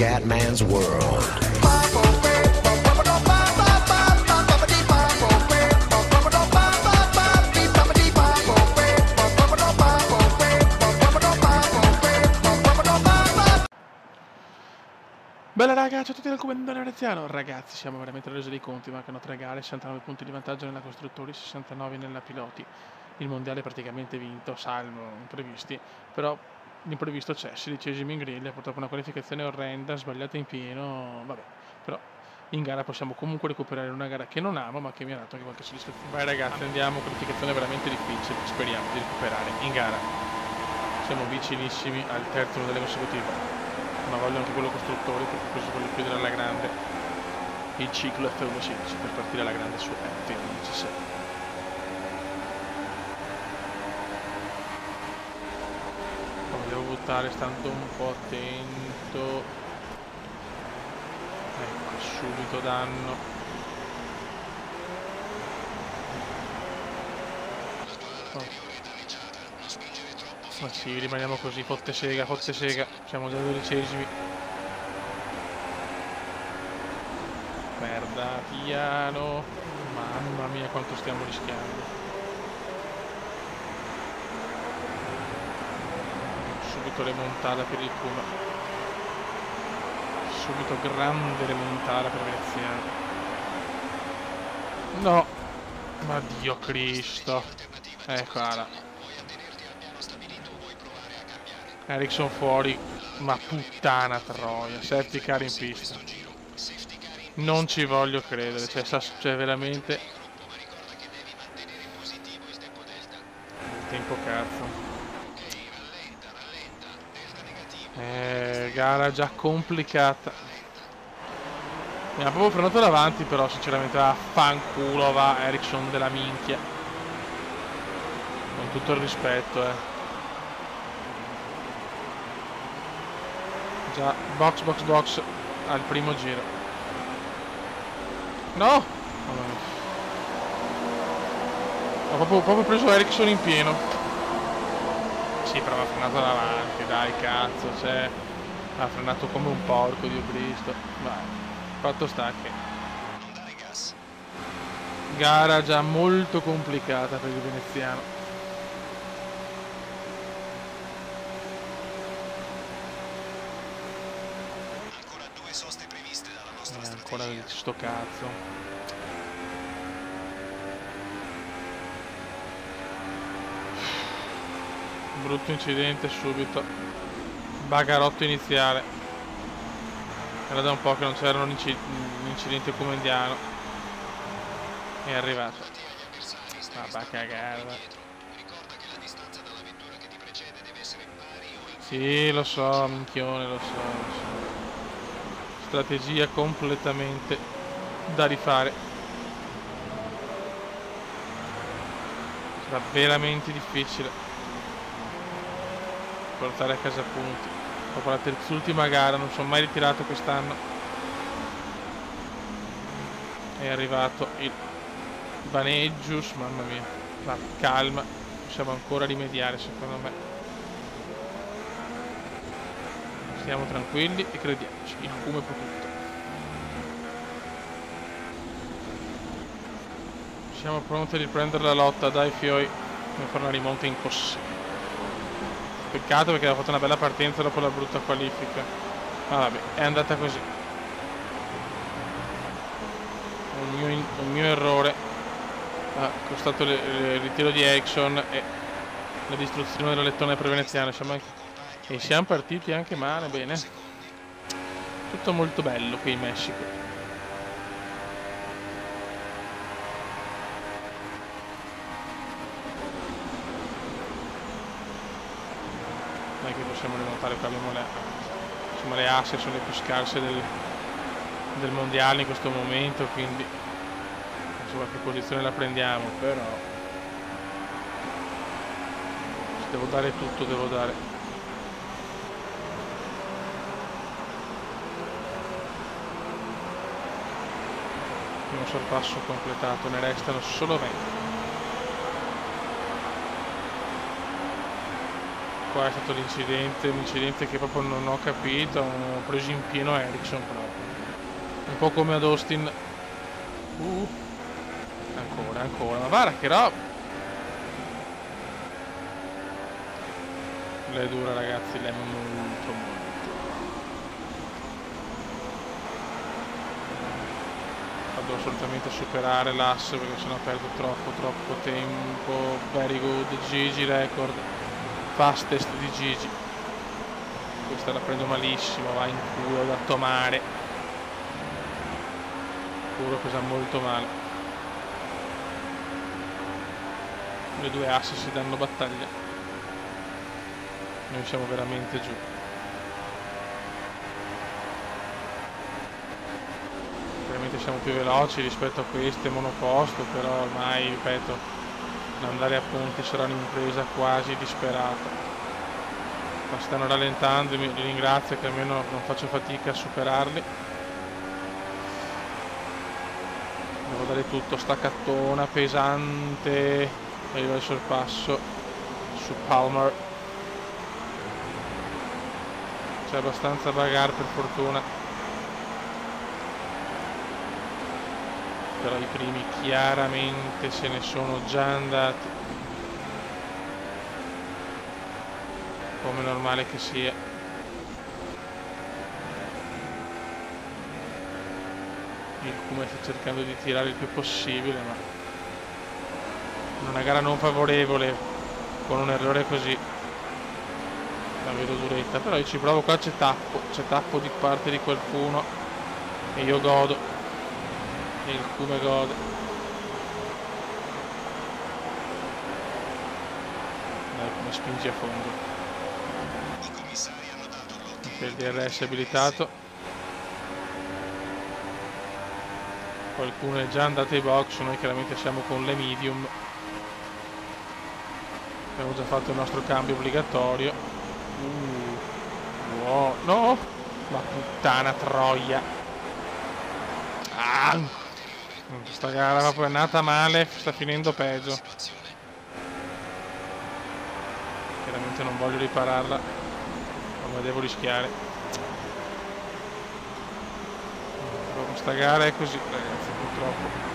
Scatman's World. Bella raga, ciao a tutti dal Comandante Veneziano. Ragazzi, siamo veramente resi dei conti, mancano 3 gare, 69 punti di vantaggio nella costruttori, 69 nella piloti. Il mondiale è praticamente vinto, salvo imprevisti, però l'imprevisto c'è, 16esimi in griglia, purtroppo una qualificazione orrenda, sbagliata in pieno, vabbè, però in gara possiamo comunque recuperare una gara che non amo, ma che mi ha dato anche qualche soddisfazione. Vai ragazzi, andiamo, qualificazione veramente difficile, speriamo di recuperare in gara. Siamo vicinissimi al terzo delle consecutive. Ma voglio anche quello costruttore, perché così voglio chiudere alla grande il ciclo F116 per partire alla grande su F116. Lo devo buttare stando un po' attento. Ecco, subito danno. Oh. Ma sì, rimaniamo così, fotte sega, siamo già 12esimi. Merda, piano. Mamma mia quanto stiamo rischiando. Subito remontata per il Kuma. Subito grande remontata per Veneziano. No! Ma Dio Cristo. Eccola. Ericsson fuori, ma puttana troia, safety car in pista. Non ci voglio credere, cioè veramente... Tempo cazzo. Gara già complicata. Mi ha proprio frenato davanti, però sinceramente fanculo va Ericsson della minchia. Con tutto il rispetto, Già, box al primo giro. No! Ho proprio preso Ericsson in pieno. Sì, però mi ha frenato davanti, dai, cazzo, cioè... Ha frenato come un porco, Dio Cristo. Vai, fatto sta che... Gara già molto complicata per il veneziano. Ancora sto cazzo. Brutto incidente subito. Bagarotto iniziale. Era da un po' che non c'era un incidente come indiano. È arrivato. Vabbè, cagare. Sì, lo so, minchione, lo so. Strategia completamente da rifare. Sarà veramente difficile portare a casa punti. Dopo la terz'ultima gara non sono mai ritirato quest'anno. È arrivato il Vaneggius, mamma mia. Ma calma, possiamo ancora rimediare secondo me. Stiamo tranquilli e crediamoci, il Kuma può tutto. Siamo pronti a riprendere la lotta, dai fioi, per fare una rimonta impossibile. Peccato perché aveva fatto una bella partenza dopo la brutta qualifica. Ma vabbè, è andata così. Un mio errore ha costato il ritiro di Ericsson e la distruzione della lettone per veneziano. E siamo partiti anche male, bene. Tutto molto bello qui in Messico. Non è che possiamo rimontare qua, abbiamo le asse sono le più scarse del mondiale in questo momento, quindi non so qualche posizione la prendiamo, però devo dare tutto, devo dare. Primo sorpasso completato, ne restano solo 20. Qua è stato l'incidente, un incidente che proprio non ho capito, ho preso in pieno Ericsson proprio. Un po' come ad Austin. Ancora, ma guarda che roba! Lei è dura ragazzi, lei è molto. Devo assolutamente superare l'asse perché sennò perdo troppo tempo. Very good, Gigi record. Fastest di Gigi. Questa la prendo malissimo, va in culo da tomare. Puro pesa molto male. Le due assi si danno battaglia. Noi siamo veramente giù. Veramente siamo più veloci rispetto a queste monoposto, però ormai, ripeto, andare a punti sarà un'impresa quasi disperata. Ma stanno rallentando, li ringrazio che almeno non faccio fatica a superarli. Devo dare tutto, staccattona pesante, arriva il sorpasso su Palmer. C'è abbastanza bagarre per fortuna, però i primi chiaramente se ne sono già andati, come normale che sia. Il Kuma sta cercando di tirare il più possibile, ma in una gara non favorevole con un errore così la vedo duretta. Però io ci provo, qua c'è tappo di parte di qualcuno e io godo e il Kuma gode. Dai, come spingi a fondo. Il DRS abilitato, qualcuno è già andato ai box, noi chiaramente siamo con le medium, abbiamo già fatto il nostro cambio obbligatorio. Wow, no, ma puttana troia, questa gara proprio è nata male, sta finendo peggio. Chiaramente non voglio ripararla, non la devo rischiare. Questa gara è così ragazzi, purtroppo.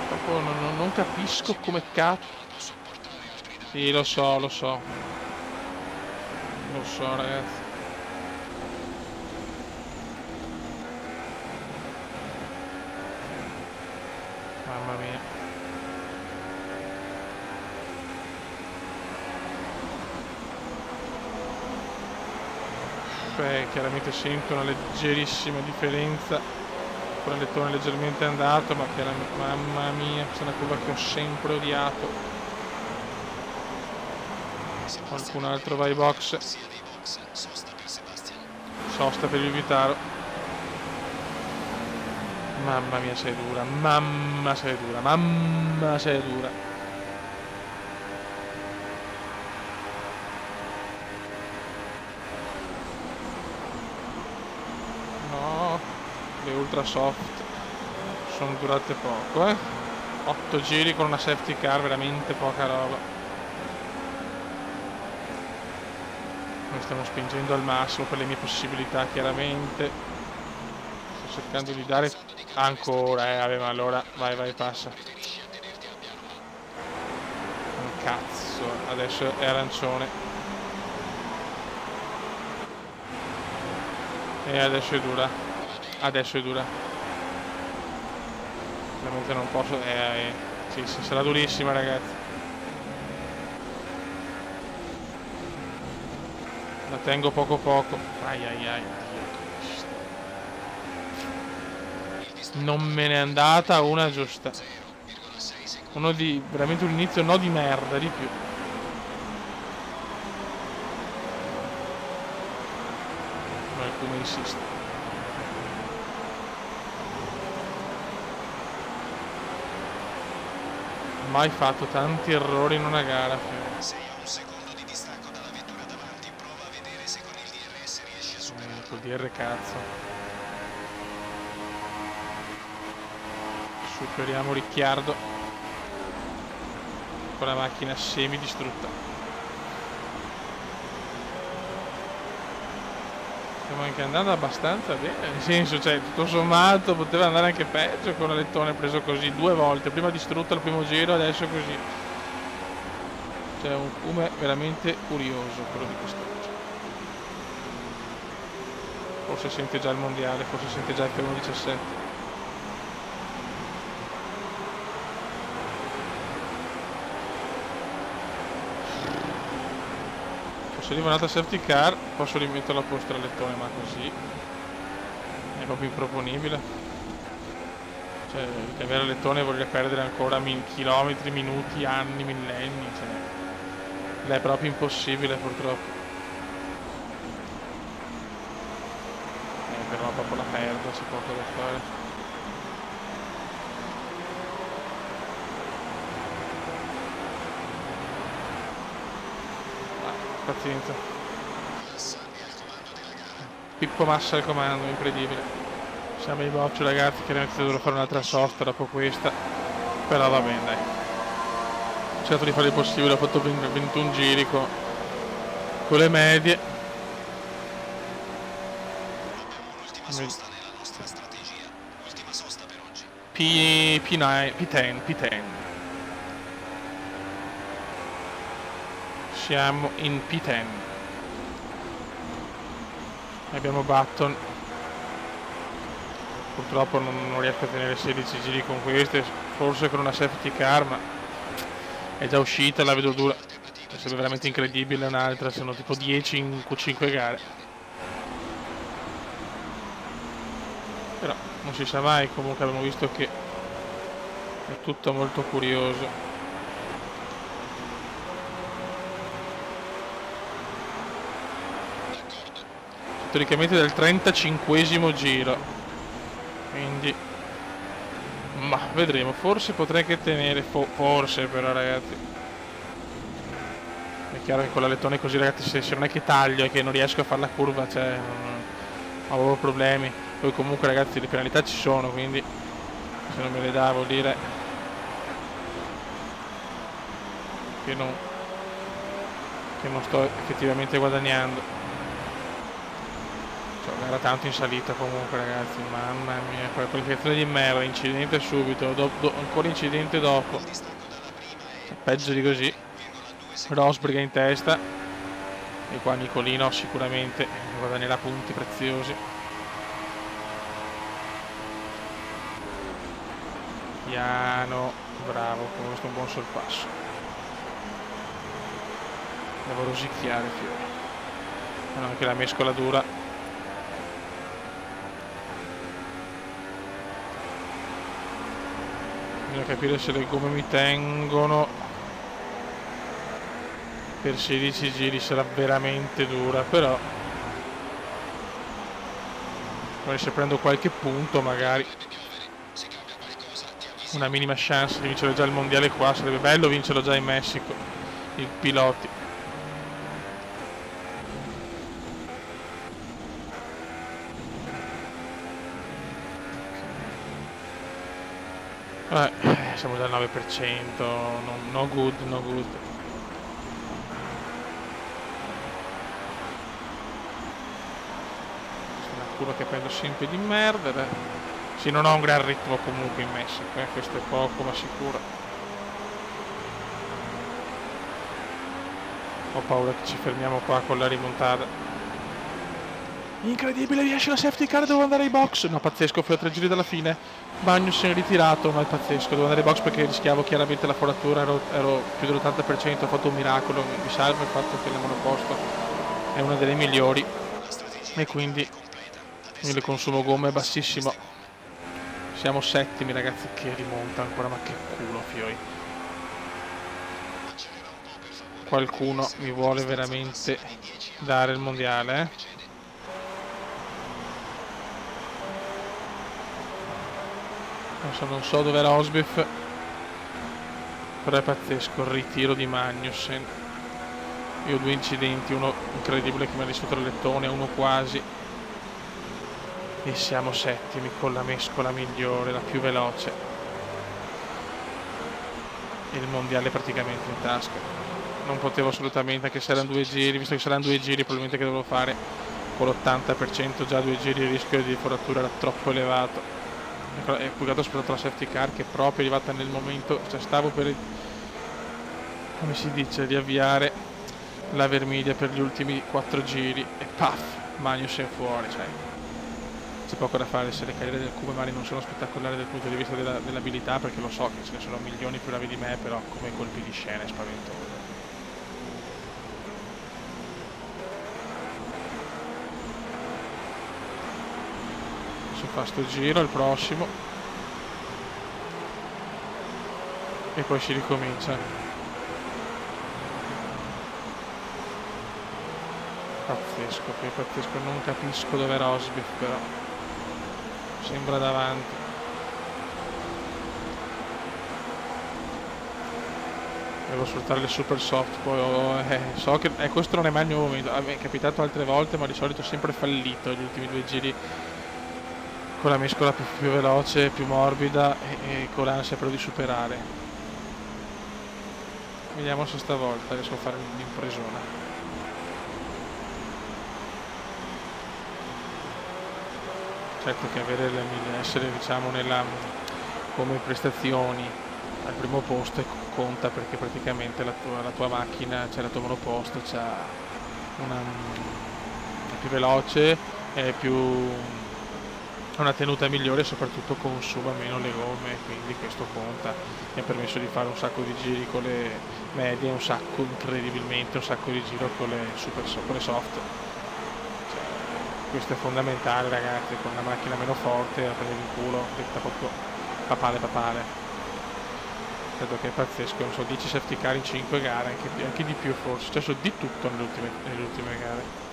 Proprio non capisco come cazzo. Sì, lo so ragazzi. Mamma mia. Chiaramente sento una leggerissima differenza con il lettone leggermente andato, ma chiaramente, mamma mia, questa è una curva che ho sempre odiato. Qualcun altro va ai box, sosta per il Vitaro. Mamma mia sei dura, mamma sei dura. Le ultra soft sono durate poco, 8 giri con una safety car, veramente poca roba. Noi stiamo spingendo al massimo per le mie possibilità, chiaramente sto cercando di dare ancora, vabbè, ma allora vai passa. Cazzo, adesso è arancione e adesso è dura. Ovviamente non posso, sì, sarà durissima ragazzi. La tengo poco. Ai. Non me n'è andata una giusta. Veramente un inizio no di merda di più. Ma come insiste. Mai fatto tanti errori in una gara. Sei a un secondo di distacco dalla vettura davanti, prova a vedere se con il DRS riesci a superare. Col DR cazzo. Superiamo Ricciardo. con la macchina semi distrutta. Stiamo anche andando abbastanza bene, nel senso, cioè, tutto sommato poteva andare anche peggio con l'alettone preso così 2 volte, prima distrutto al primo giro, adesso così. Cioè un come veramente curioso quello di quest'oggi. Forse sente già il mondiale, forse sente già il F1-17. Se arriva un'altra safety car posso rimetterlo a posto l'alettone, ma così è proprio improponibile. Cioè, cambiare l'alettone vuol dire perdere ancora chilometri, minuti, anni, millenni, cioè, è proprio impossibile purtroppo. Però proprio la perdo, c'è poco da fare. Pazienza. Pippo Massa al comando, incredibile. Siamo ai bocci ragazzi, chiaramente dovrò fare un'altra sosta dopo questa. Però va bene, dai. Ho cercato di fare il possibile, ho fatto 21 giri con le medie. P10. Siamo in P10. Abbiamo Button. Purtroppo non riesco a tenere 16 giri con queste, forse con una safety car, ma è già uscita, la vedo dura. Sarebbe veramente incredibile un'altra, sono tipo 10 in 5 gare. Però non si sa mai, comunque abbiamo visto che è tutto molto curioso. Teoricamente del 35esimo giro, quindi ma vedremo, forse potrei che tenere, forse però ragazzi è chiaro che con l'alettone così ragazzi, se non è che taglio e che non riesco a fare la curva, cioè ho proprio problemi. Poi comunque ragazzi le penalità ci sono, quindi se non me le dà vuol dire che non sto effettivamente guadagnando. Era tanto in salita comunque ragazzi, mamma mia, quella qualificazione di merda, incidente subito, ancora incidente dopo, peggio di così. Rosberg in testa e qua Nicolino sicuramente guadagnerà punti preziosi. Piano, bravo, con questo un buon sorpasso. Devo rosicchiare fiori. Anche la mescola dura. Bisogna capire se le gomme mi tengono per 16 giri, sarà veramente dura, però se prendo qualche punto magari una minima chance di vincere già il mondiale qua, sarebbe bello vincerlo già in Messico, i piloti. Siamo già al 9%, no good. Una curva che prendo sempre di merda. Sì, non ho un gran ritmo comunque in Messico, questo è poco ma sicuro. Ho paura che ci fermiamo qua con la rimontata. Incredibile, riesce la safety car, devo andare ai box. No, pazzesco, fino a 3 giri dalla fine. Bagno si è ritirato, ma è pazzesco. Devo andare ai box perché rischiavo chiaramente la foratura, ero più dell'80%, ho fatto un miracolo. Mi salva il fatto che la monoposto è una delle migliori e quindi il consumo gomme è bassissimo. Siamo settimi ragazzi, che rimonta ancora, ma che culo fioi. Qualcuno mi vuole veramente dare il mondiale, Non so dove era Osbif, però è pazzesco il ritiro di Magnussen. Io ho 2 incidenti, uno incredibile che mi ha distrutto il lettone, uno quasi, e siamo settimi con la mescola migliore, la più veloce. e il mondiale praticamente in tasca. Non potevo assolutamente, anche se erano 2 giri, visto che saranno 2 giri probabilmente che dovevo fare con l'80% già 2 giri, il rischio di foratura era troppo elevato. E poi soprattutto la safety car che è proprio arrivata nel momento, cioè stavo per, come si dice, riavviare la Vermiglia per gli ultimi 4 giri e paf, Magnussen fuori, cioè c'è poco da fare. Se le carriere del Cube magari non sono spettacolari dal punto di vista dell'abilità, perché lo so che ce ne sono milioni più bravi di me, però come colpi di scena è spaventoso. Si fa sto giro, il prossimo, e poi si ricomincia. Pazzesco, poi pazzesco, non capisco dove Rosberg, però sembra davanti. Devo sfruttare le super soft, poi so che questo non è mai il mio momento, mi è capitato altre volte, ma di solito ho sempre fallito gli ultimi 2 giri con la mescola più veloce, più morbida e con l'ansia però di superare. Vediamo se stavolta riesco a fare l'impresona. Certo che essere diciamo come prestazioni al primo posto conta, perché praticamente la tua macchina, cioè la tua monoposto è più veloce, è una tenuta migliore e soprattutto consuma meno le gomme, quindi questo conta. Mi ha permesso di fare un sacco di giri con le medie, incredibilmente un sacco di giri con le soft. Questo è fondamentale, ragazzi, con una macchina meno forte a prendere il culo diventa proprio papale. Credo che è pazzesco, non so, 10 safety car in 5 gare, anche di più forse, cioè so di tutto nelle ultime gare.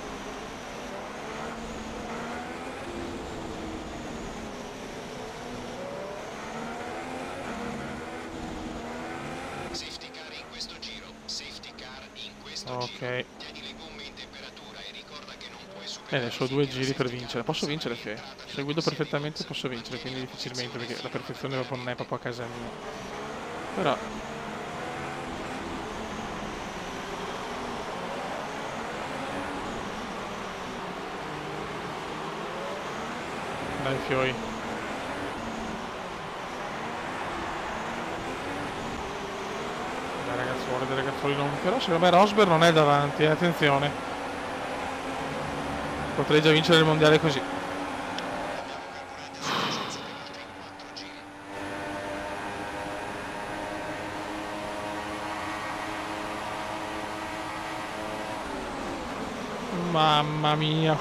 Safety car in questo giro, safety car in questo Ok. giro. Tieni le gomme in temperatura e ricorda che non puoi superare. Adesso ho 2 giri per vincere. Posso vincere, Fede? Se guido perfettamente posso vincere, quindi difficilmente, perché la perfezione proprio non è proprio a casa mia. Però dai fioi. Dai ragazzuoli non. Però secondo me Rosberg non è davanti, attenzione. Potrei già vincere il mondiale così. Mamma mia.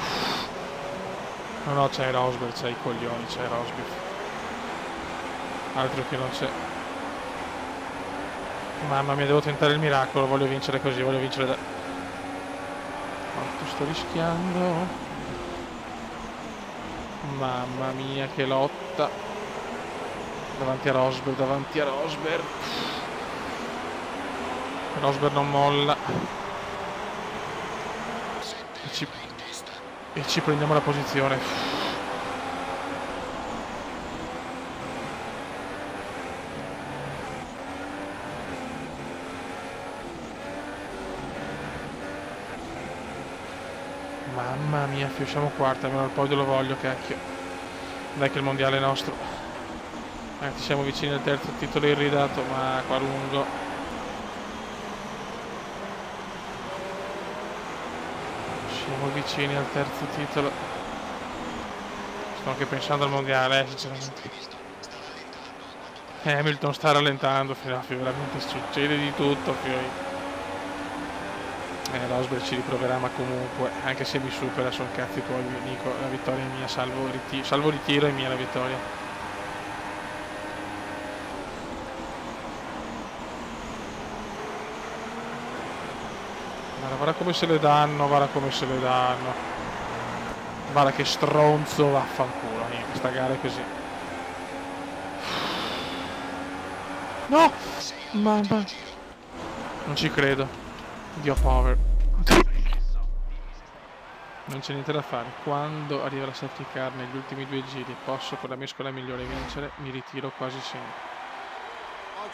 No, c'è Rosberg, c'è i coglioni, c'è Rosberg. Altro che non c'è. Mamma mia, devo tentare il miracolo, voglio vincere così, voglio vincere da. Quanto sto rischiando? Mamma mia, che lotta. Davanti a Rosberg, Rosberg non molla. E ci prendiamo la posizione. Mamma mia, siamo quarta, almeno il podio lo voglio, cacchio. Dai che il mondiale è nostro. Siamo vicini al terzo titolo irridato, ma qua lungo. Siamo vicini al terzo titolo. Sto anche pensando al mondiale, sinceramente. Hamilton sta rallentando, veramente succede di tutto, fioi. Rosberg ci riproverà, ma comunque, anche se mi supera, sono cazzi tuoi, Nico, la vittoria è mia, salvo ritiro è mia la vittoria. Guarda come se le danno, Guarda che stronzo, vaffanculo, questa gara è così. No! Mamma! Non ci credo. Dio povero. Non c'è niente da fare. Quando arriva la safety car negli ultimi 2 giri posso con la mescola migliore vincere, mi ritiro quasi sempre.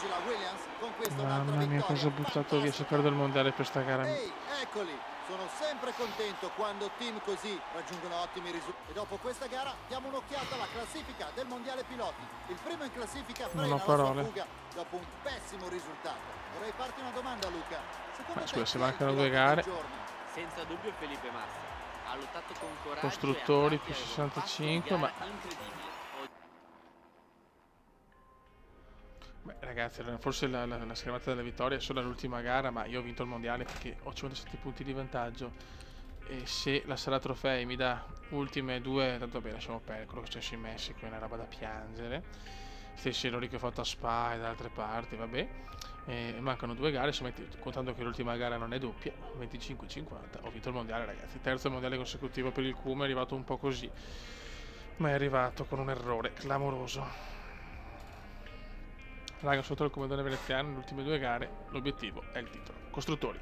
oggi la Williams conquista un'altra Mamma mia, vittoria. cosa ho buttato via se perdo il mondiale per sta gara. Ehi, eccoli! Sono sempre contento quando team così raggiungono ottimi risultati. E dopo questa gara diamo un'occhiata alla classifica del mondiale piloti. Il primo in classifica frena la sua fuga dopo un pessimo risultato. Vorrei farti una domanda, Luca. Secondo te Scusa, se chi è il mancano pilota 2 gare. del giorno? Senza dubbio Felipe Massa. Ha lottato con coraggio Costruttori e più ha fatto 65, ma incredibile. beh, ragazzi, forse la schermata della vittoria è solo l'ultima gara, ma io ho vinto il mondiale perché ho 57 punti di vantaggio. E se la Sala Trofei mi dà ultime 2, tanto bene, lasciamo perdere quello che c'è in Messico, è una roba da piangere. Stessi errori che ho fatto a Spa e da altre parti, vabbè. Mancano 2 gare, contando che l'ultima gara non è doppia, 25-50, ho vinto il mondiale, ragazzi. Terzo mondiale consecutivo per il Kuma, è arrivato un po' così, ma è arrivato con un errore clamoroso. Raga, sotto il comandante veneziano, nelle ultime 2 gare, l'obiettivo è il titolo. Costruttori.